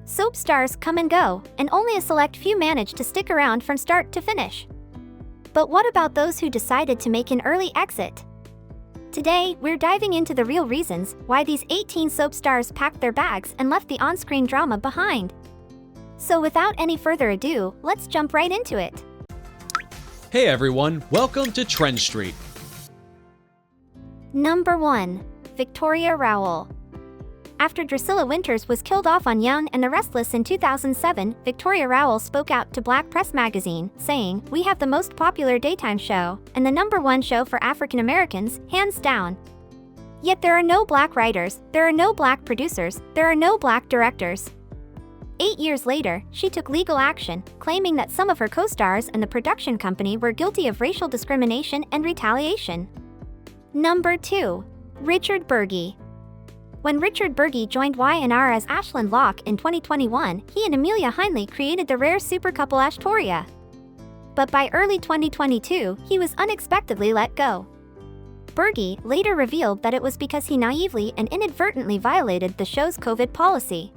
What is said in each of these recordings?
Soap stars come and go, and only a select few manage to stick around from start to finish. But what about those who decided to make an early exit? Today, we're diving into the real reasons why these 18 soap stars packed their bags and left the on-screen drama behind. So without any further ado, let's jump right into it. Hey everyone, welcome to TrendStreet. Number 1. Victoria Rowell. After Drusilla Winters was killed off on Young and the Restless in 2007, Victoria Rowell spoke out to Black Press magazine, saying, "We have the most popular daytime show, and the #1 show for African Americans, hands down. Yet there are no black writers, there are no black producers, there are no black directors." 8 years later, she took legal action, claiming that some of her co-stars and the production company were guilty of racial discrimination and retaliation. Number 2. Richard Bergie. When Richard Bergie joined Y&R as Ashland Locke in 2021, he and Amelia Hindley created the rare super couple Ashtoria. But by early 2022, he was unexpectedly let go. Bergie later revealed that it was because he naively and inadvertently violated the show's COVID policy.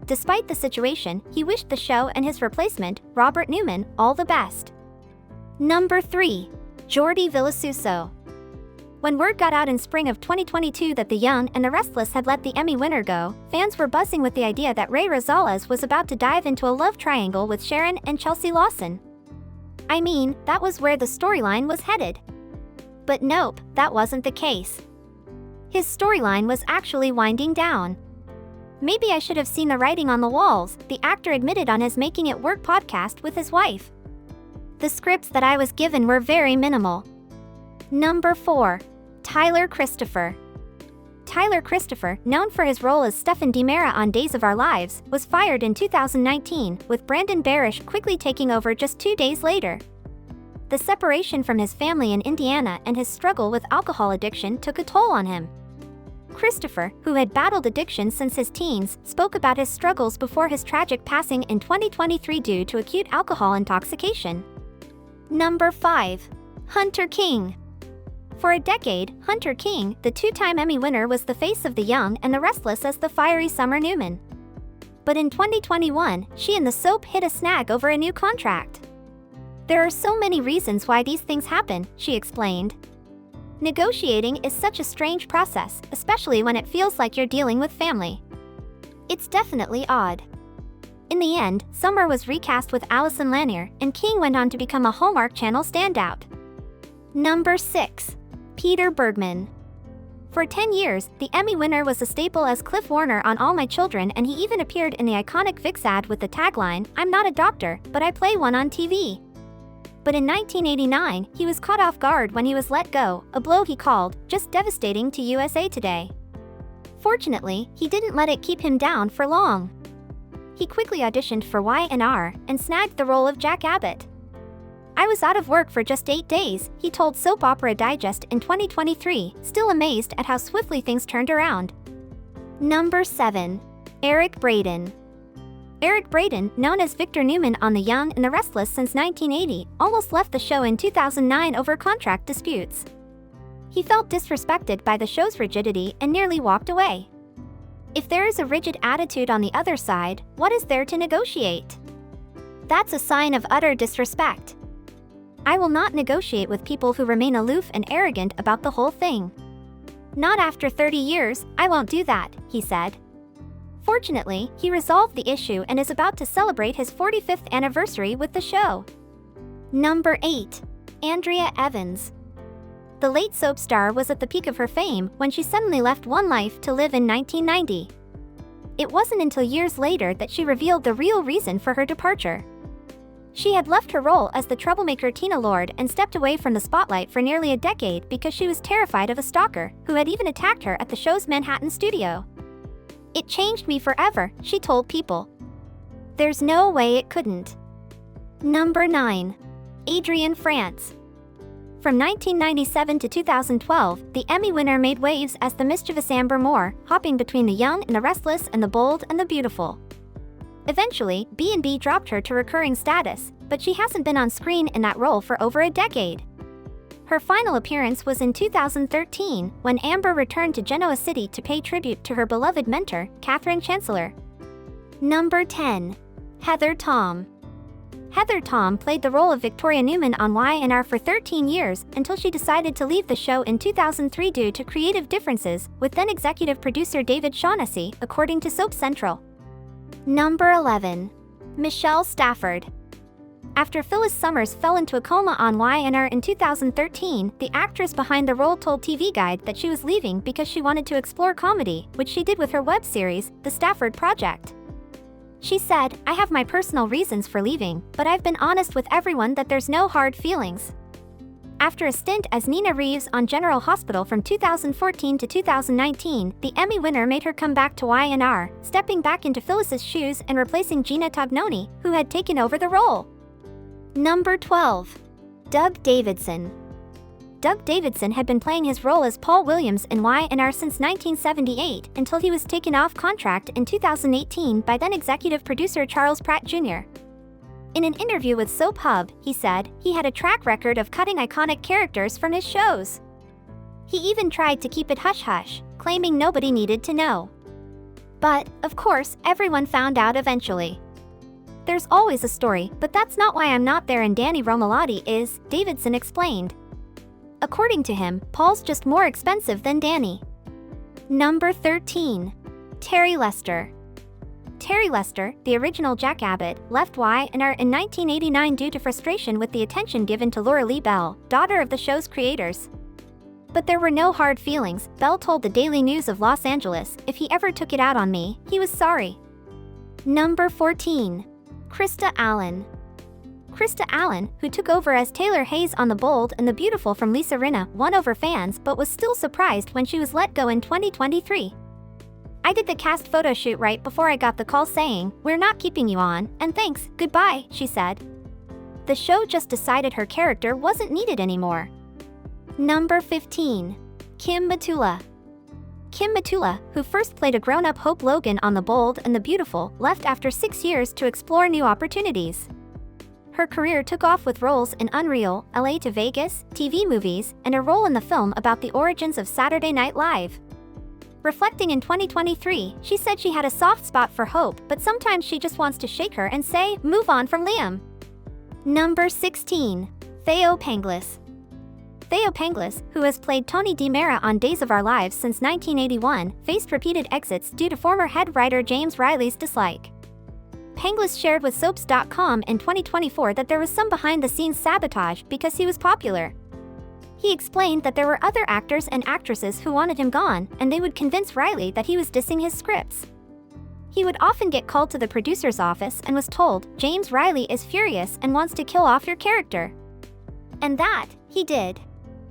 Despite the situation, he wished the show and his replacement, Robert Newman, all the best. Number 3. Jordi Villasuso. When word got out in spring of 2022 that The Young and the Restless had let the Emmy winner go, fans were buzzing with the idea that Ray Rosales was about to dive into a love triangle with Sharon and Chelsea Lawson. I mean, that was where the storyline was headed. But nope, that wasn't the case. His storyline was actually winding down. "Maybe I should have seen the writing on the walls," the actor admitted on his Making It Work podcast with his wife. "The scripts that I was given were very minimal." Number 4. Tyler Christopher. Tyler Christopher, known for his role as Stefan DiMera on Days of Our Lives, was fired in 2019, with Brandon Barish quickly taking over just 2 days later. The separation from his family in Indiana and his struggle with alcohol addiction took a toll on him. Christopher, who had battled addiction since his teens, spoke about his struggles before his tragic passing in 2023 due to acute alcohol intoxication. Number 5. Hunter King. For a decade, Hunter King, the 2-time Emmy winner, was the face of The Young and the Restless as the fiery Summer Newman. But in 2021, she and the soap hit a snag over a new contract. "There are so many reasons why these things happen," she explained. "Negotiating is such a strange process, especially when it feels like you're dealing with family. It's definitely odd." In the end, Summer was recast with Allison Lanier, and King went on to become a Hallmark Channel standout. Number 6. Peter Burgman. For 10 years, the Emmy winner was a staple as Cliff Warner on All My Children, and he even appeared in the iconic Vicks ad with the tagline, "I'm not a doctor, but I play one on TV." But in 1989, he was caught off guard when he was let go, a blow he called just devastating to USA Today. Fortunately, he didn't let it keep him down for long. He quickly auditioned for Y&R and snagged the role of Jack Abbott. "I was out of work for just 8 days, he told Soap Opera Digest in 2023, still amazed at how swiftly things turned around. Number 7. Eric Braden. Eric Braden, known as Victor Newman on The Young and the Restless since 1980, almost left the show in 2009 over contract disputes. He felt disrespected by the show's rigidity and nearly walked away. If there is a rigid attitude on the other side, what is there to negotiate? That's a sign of utter disrespect. "I will not negotiate with people who remain aloof and arrogant about the whole thing. Not after 30 years, I won't do that," he said. Fortunately, he resolved the issue and is about to celebrate his 45th anniversary with the show. Number 8. Andrea Evans. The late soap star was at the peak of her fame when she suddenly left One Life to live in 1990. It wasn't until years later that she revealed the real reason for her departure. She had left her role as the troublemaker Tina Lord and stepped away from the spotlight for nearly a decade because she was terrified of a stalker who had even attacked her at the show's Manhattan studio. "It changed me forever," she told People. There's no way it couldn't. Number 9. Adriene France. From 1997 to 2012, the Emmy winner made waves as the mischievous Amber Moore, hopping between The Young and the Restless and The Bold and the Beautiful. Eventually, B&B dropped her to recurring status, but she hasn't been on screen in that role for over a decade. Her final appearance was in 2013, when Amber returned to Genoa City to pay tribute to her beloved mentor, Catherine Chancellor. Number 10. Heather Tom. Heather Tom played the role of Victoria Newman on Y&R for 13 years until she decided to leave the show in 2003 due to creative differences with then executive producer David Shaughnessy, according to Soap Central. Number 11. Michelle Stafford. After Phyllis Summers fell into a coma on Y&R in 2013, the actress behind the role told TV Guide that she was leaving because she wanted to explore comedy, which she did with her web series, The Stafford Project. She said, "I have my personal reasons for leaving, but I've been honest with everyone that there's no hard feelings." After a stint as Nina Reeves on General Hospital from 2014 to 2019, the Emmy winner made her come back to Y&R, stepping back into Phyllis's shoes and replacing Gina Tognoni, who had taken over the role. Number 12. Doug Davidson. Doug Davidson had been playing his role as Paul Williams in Y&R since 1978 until he was taken off contract in 2018 by then executive producer Charles Pratt Jr. In an interview with Soap Hub, he said he had a track record of cutting iconic characters from his shows. He even tried to keep it hush-hush, claiming nobody needed to know. But, of course, everyone found out eventually. There's always a story, but that's not why I'm not there and Danny Romalotti is, Davidson explained. According to him, Paul's just more expensive than Danny. Number 13. Terry Lester. Terry Lester, the original Jack Abbott, left Y&R in 1989 due to frustration with the attention given to Laura Lee Bell, daughter of the show's creators. But there were no hard feelings, Bell told the Daily News of Los Angeles. "If he ever took it out on me, he was sorry." Number 14. Christa Allen. Christa Allen, who took over as Taylor Hayes on The Bold and the Beautiful from Lisa Rinna, won over fans but was still surprised when she was let go in 2023. "I did the cast photo shoot right before I got the call saying, 'We're not keeping you on, and thanks, goodbye,'" she said. The show just decided her character wasn't needed anymore. Number 15. Kim Matula. Kim Matula, who first played a grown-up Hope Logan on The Bold and the Beautiful, left after 6 years to explore new opportunities. Her career took off with roles in Unreal, LA to Vegas, TV movies, and a role in the film about the origins of Saturday Night Live. Reflecting in 2023, she said she had a soft spot for Hope, but sometimes she just wants to shake her and say, "Move on from Liam." Number 16. Theop Pangas. Theop Pangas, who has played Tony DiMera on Days of Our Lives since 1981, faced repeated exits due to former head writer James Riley's dislike. Pangas shared with Soaps.com in 2024 that there was some behind-the-scenes sabotage because he was popular. He explained that there were other actors and actresses who wanted him gone, and they would convince Riley that he was dissing his scripts. He would often get called to the producer's office and was told, "James Riley is furious and wants to kill off your character." And that, he did.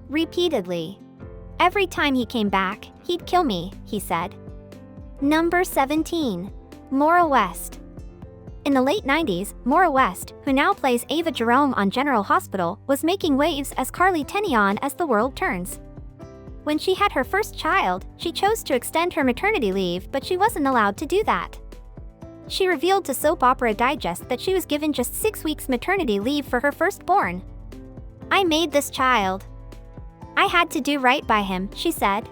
Repeatedly. "Every time he came back, he'd kill me," he said. Number 17. Mora West. In the late 90s, Mora West, who now plays Ava Jerome on General Hospital, was making waves as Carly Tenny on As the World Turns. When she had her first child, she chose to extend her maternity leave, but she wasn't allowed to do that. She revealed to Soap Opera Digest that she was given just 6 weeks maternity leave for her firstborn. "I made this child. I had to do right by him," she said.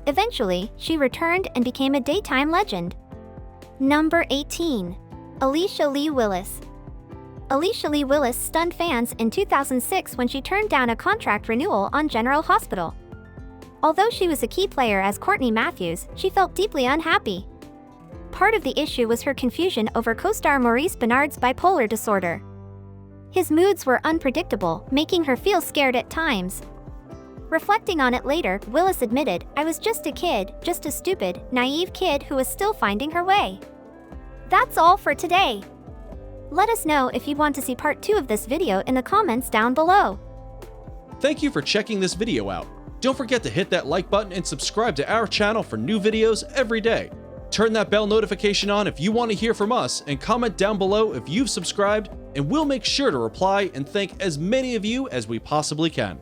Eventually, she returned and became a daytime legend. Number 18. Alicia Lee Willis. Alicia Lee Willis stunned fans in 2006 when she turned down a contract renewal on General Hospital. Although she was a key player as Courtney Matthews, she felt deeply unhappy. Part of the issue was her confusion over co-star Maurice Benard's bipolar disorder. His moods were unpredictable, making her feel scared at times. Reflecting on it later, Willis admitted, "I was just a kid, just a stupid, naive kid who was still finding her way." That's all for today. Let us know if you want to see part 2 of this video in the comments down below. Thank you for checking this video out. Don't forget to hit that like button and subscribe to our channel for new videos every day. Turn that bell notification on if you want to hear from us, and comment down below if you've subscribed, and we'll make sure to reply and thank as many of you as we possibly can.